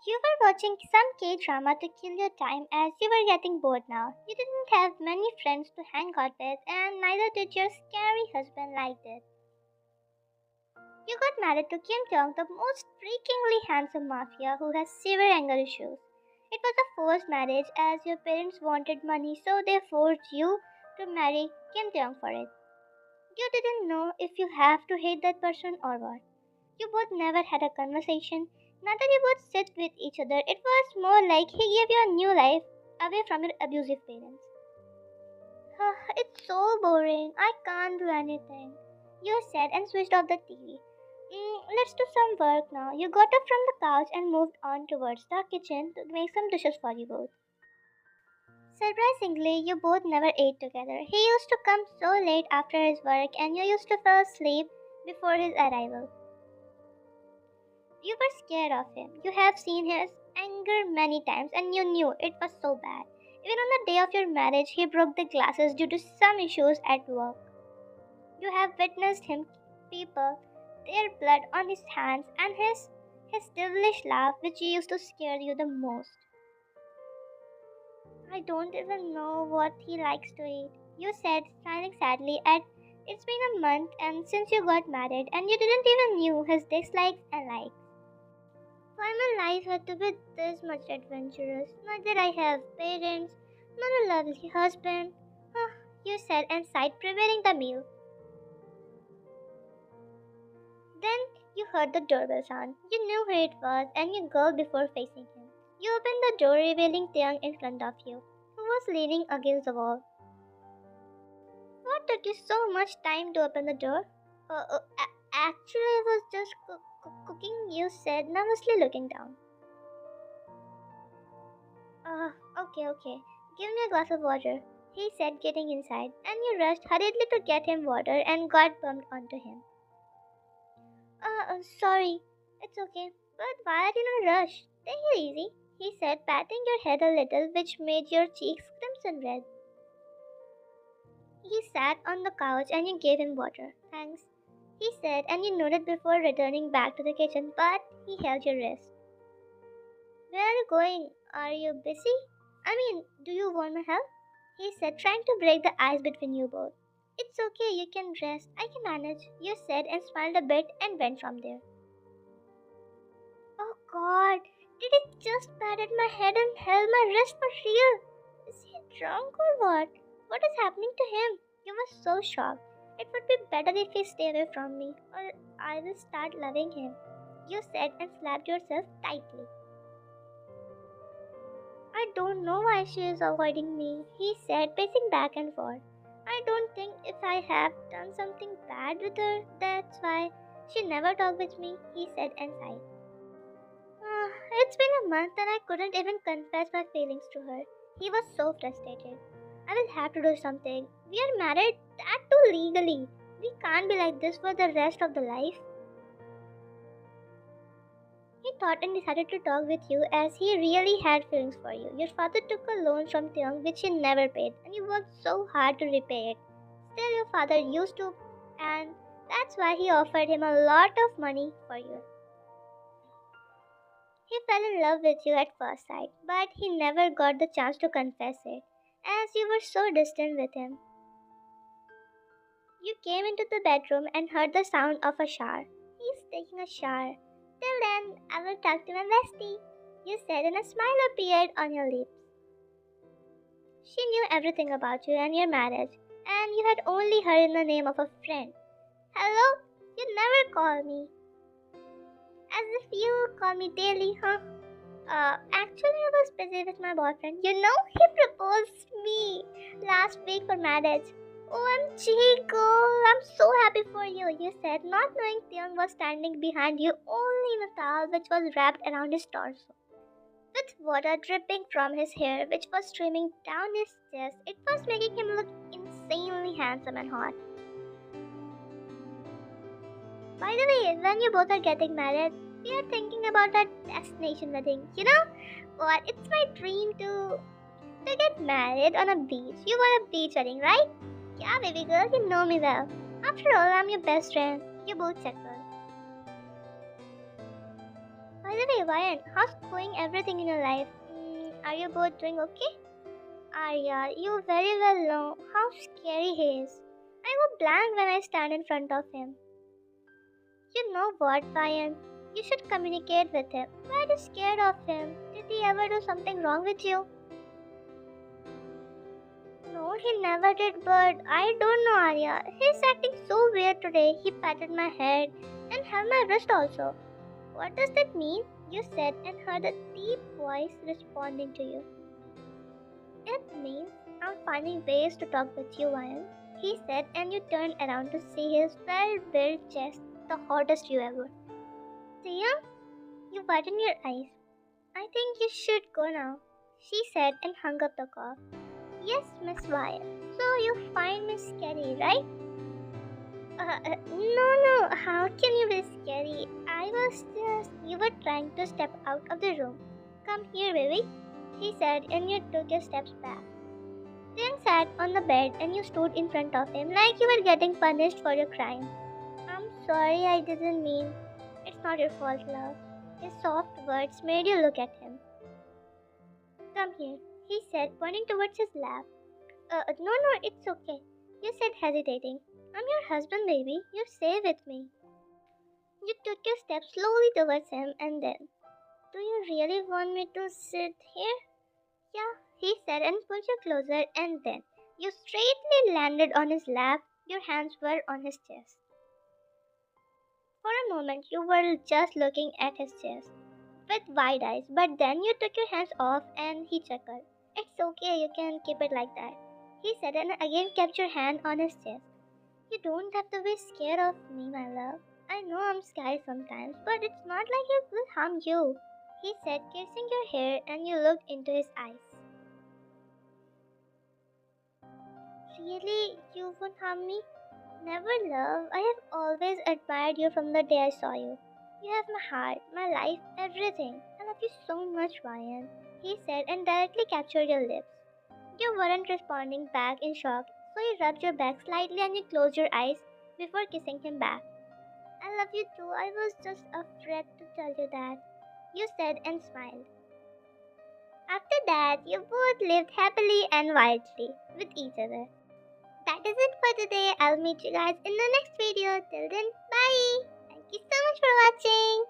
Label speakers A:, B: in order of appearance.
A: You were watching some K drama to kill your time as you were getting bored now. You didn't have many friends to hang out with, and neither did your scary husband like it. You got married to Kim Jong, the most freakingly handsome mafia who has severe anger issues. It was a forced marriage as your parents wanted money, so they forced you to marry Kim Jong for it. You didn't know if you have to hate that person or what. You both never had a conversation. Neither you both sit with each other. It was more like he gave you a new life away from your abusive parents. It's so boring. I can't do anything. You said and switched off the TV. Let's do some work now. You got up from the couch and moved on towards the kitchen to make some dishes for you both. Surprisingly, you both never ate together. He used to come so late after his work and you used to fall asleep before his arrival. You were scared of him. You have seen his anger many times and you knew it was so bad. Even on the day of your marriage, he broke the glasses due to some issues at work. You have witnessed him people their blood on his hands and his devilish laugh which used to scare you the most. I don't even know what he likes to eat. You said, smiling sadly at it's been a month and since you got married and you didn't even knew his dislikes and likes. Why my life had to be this much adventurous? Not that I have parents, not a lovely husband. Huh, you said and sighed, preparing the meal. Then you heard the doorbell sound. You knew who it was and you gulped before facing him. You opened the door, revealing Taehyung in front of you, who was leaning against the wall. What took you so much time to open the door? Actually, I was just cooking, you said, nervously looking down. Okay. Give me a glass of water, he said, getting inside, and you rushed hurriedly to get him water and got bumped onto him. Sorry. It's okay. But why are you in a rush? Take it easy, he said, patting your head a little, which made your cheeks crimson red. He sat on the couch and you gave him water. Thanks, he said, and you nodded before returning back to the kitchen, but he held your wrist. Where are you going? Are you busy? Do you want my help? He said, trying to break the ice between you both. It's okay, you can rest. I can manage, you said, and smiled a bit and went from there. Oh god, did he just pat at my head and held my wrist for real? Is he drunk or what? What is happening to him? You were so shocked. It would be better if he stay away from me, or I will start loving him, you said and slapped yourself tightly. I don't know why she is avoiding me, he said, pacing back and forth. I don't think if I have done something bad with her, that's why she never talked with me, he said and sighed. It's been a month and I couldn't even confess my feelings to her. He was so frustrated. I will have to do something. We are married, that too legally. We can't be like this for the rest of the life. He thought and decided to talk with you as he really had feelings for you. Your father took a loan from Taehyung which he never paid and you worked so hard to repay it. Still, your father used to, and that's why he offered him a lot of money for you. He fell in love with you at first sight, but he never got the chance to confess it, as you were so distant with him. You came into the bedroom and heard the sound of a shower. He's taking a shower. Till then, I will talk to my bestie, you said, and a smile appeared on your lips. She knew everything about you and your marriage, and you had only heard in the name of a friend. Hello? You never call me. As if you call me daily, huh? Actually, I was busy with my boyfriend. You know, he proposed me last week for marriage. OMG, girl, I'm so happy for you, you said, not knowing Theon was standing behind you only in a towel which was wrapped around his torso. With water dripping from his hair, which was streaming down his chest, it was making him look insanely handsome and hot. By the way, when you both are getting married, we are thinking about a destination wedding. You know what? It's my dream to get married on a beach. You want a beach wedding, right? Yeah, baby girl, you know me well. After all, I'm your best friend. You both settle. By the way, Ryan, how's going everything in your life? Are you both doing okay? Arya, you very well know how scary he is. I go blank when I stand in front of him. You know what, Ryan? You should communicate with him. Why are you scared of him? Did he ever do something wrong with you? No, he never did, but I don't know, Arya. He's acting so weird today. He patted my head and held my wrist also. What does that mean? You said and heard a deep voice responding to you. It means I'm finding ways to talk with you, Ryan. He said, and you turned around to see his well-built chest, the hottest you ever. Taehyung, you widened your eyes. I think you should go now, she said and hung up the call. Yes, Miss Wyatt. So you find me scary, right? No, how can you be scary? You were trying to step out of the room. Come here, baby, he said, and you took your steps back. Then sat on the bed and you stood in front of him like you were getting punished for your crime. I'm sorry, I didn't mean. It's not your fault, love. His soft words made you look at him. Come here, he said, pointing towards his lap. No, it's okay. You said, hesitating. I'm your husband, baby. You stay with me. You took your step slowly towards him and then, do you really want me to sit here? Yeah, he said and pulled you closer and then you straightly landed on his lap. Your hands were on his chest. For a moment, you were just looking at his chest with wide eyes, but then you took your hands off and he chuckled. It's okay, you can keep it like that, he said and again kept your hand on his chest. You don't have to be scared of me, my love. I know I'm scary sometimes, but it's not like it will harm you, he said, kissing your hair, and you looked into his eyes. Really? You won't harm me? Never, love. I have always admired you from the day I saw you. You have my heart, my life, everything. I love you so much, Ryan, he said and directly captured your lips. You weren't responding back in shock, so you rubbed your back slightly and you closed your eyes before kissing him back. I love you too. I was just afraid to tell you that, you said and smiled. After that, you both lived happily and wildly with each other. That is it for today. I'll meet you guys in the next video. Till then, bye. Thank you so much for watching.